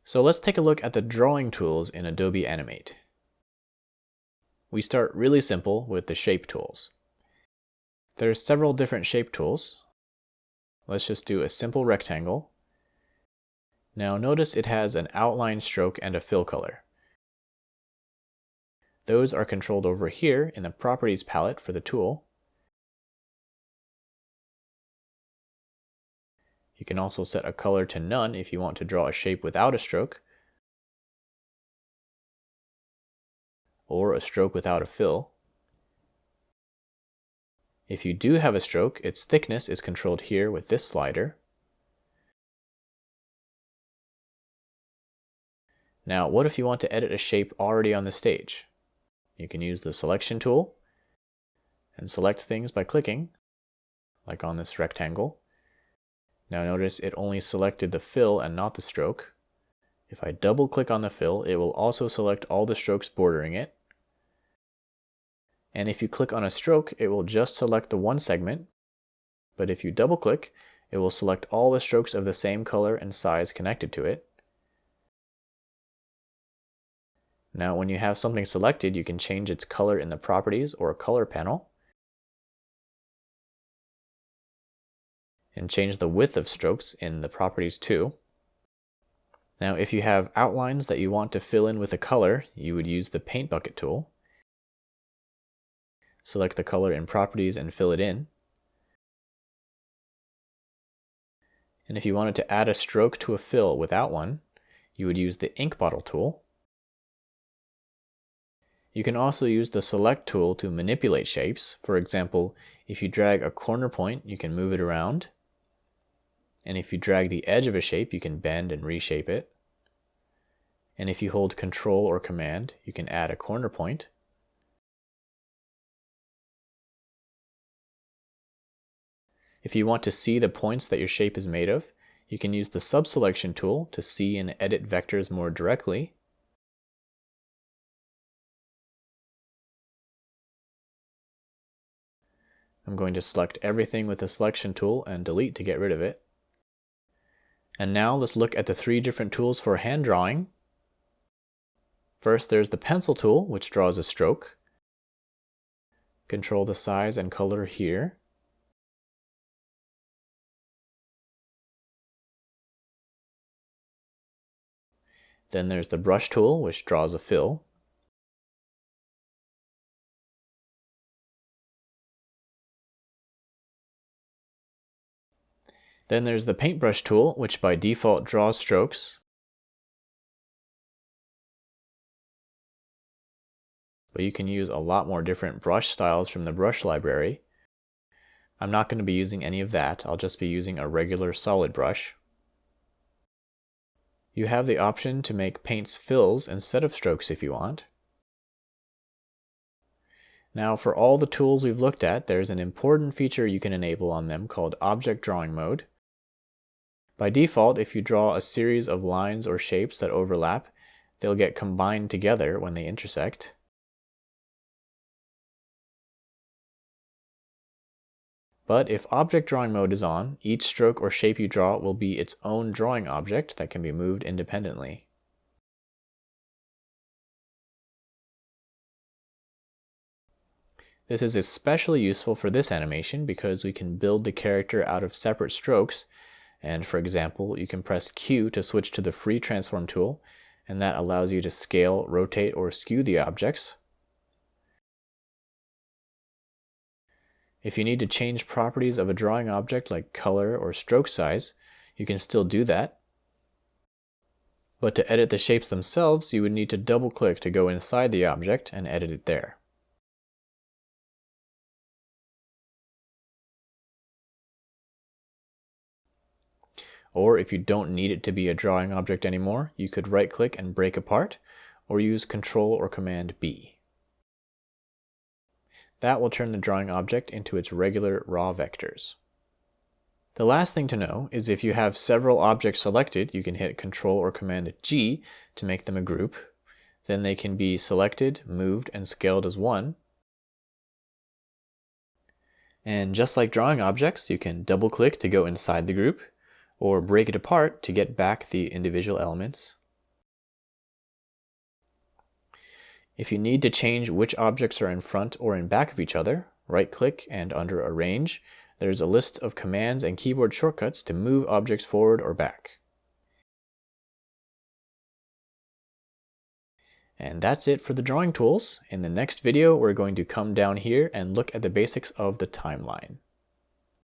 So let's take a look at the drawing tools in Adobe Animate. We start really simple with the shape tools. There's several different shape tools. Let's just do a simple rectangle. Now notice it has an outline stroke and a fill color. Those are controlled over here in the Properties palette for the tool. You can also set a color to none if you want to draw a shape without a stroke, or a stroke without a fill. If you do have a stroke, its thickness is controlled here with this slider. Now, what if you want to edit a shape already on the stage? You can use the selection tool and select things by clicking, like on this rectangle. Now notice it only selected the fill and not the stroke. If I double click on the fill, it will also select all the strokes bordering it. And if you click on a stroke, it will just select the one segment. But if you double click, it will select all the strokes of the same color and size connected to it. Now when you have something selected, you can change its color in the Properties or Color panel, and change the width of strokes in the Properties too. Now if you have outlines that you want to fill in with a color, you would use the Paint Bucket tool. Select the color in Properties and fill it in. And if you wanted to add a stroke to a fill without one, you would use the Ink Bottle tool. You can also use the Select tool to manipulate shapes. For example, if you drag a corner point, you can move it around. And if you drag the edge of a shape, you can bend and reshape it. And if you hold Control or Command, you can add a corner point. If you want to see the points that your shape is made of, you can use the Subselection tool to see and edit vectors more directly. I'm going to select everything with the Selection tool and delete to get rid of it. And now let's look at the three different tools for hand drawing. First, there's the Pencil tool, which draws a stroke. Control the size and color here. Then there's the Brush tool, which draws a fill. Then there's the Paintbrush tool, which by default draws strokes. But you can use a lot more different brush styles from the brush library. I'm not going to be using any of that. I'll just be using a regular solid brush. You have the option to make paints fills instead of strokes if you want. Now for all the tools we've looked at, there's an important feature you can enable on them called Object Drawing Mode. By default, if you draw a series of lines or shapes that overlap, they'll get combined together when they intersect. But if Object Drawing Mode is on, each stroke or shape you draw will be its own drawing object that can be moved independently. This is especially useful for this animation because we can build the character out of separate strokes, and for example, you can press Q to switch to the Free Transform tool, and that allows you to scale, rotate, or skew the objects. If you need to change properties of a drawing object like color or stroke size, you can still do that. But to edit the shapes themselves, you would need to double-click to go inside the object and edit it there. Or if you don't need it to be a drawing object anymore, you could right-click and break apart, or use Control or Command B. That will turn the drawing object into its regular raw vectors. The last thing to know is if you have several objects selected, you can hit Control or Command G to make them a group. Then they can be selected, moved, and scaled as one. And just like drawing objects, you can double-click to go inside the group, or break it apart to get back the individual elements. If you need to change which objects are in front or in back of each other, right-click and under Arrange, there's a list of commands and keyboard shortcuts to move objects forward or back. And that's it for the drawing tools. In the next video, we're going to come down here and look at the basics of the timeline.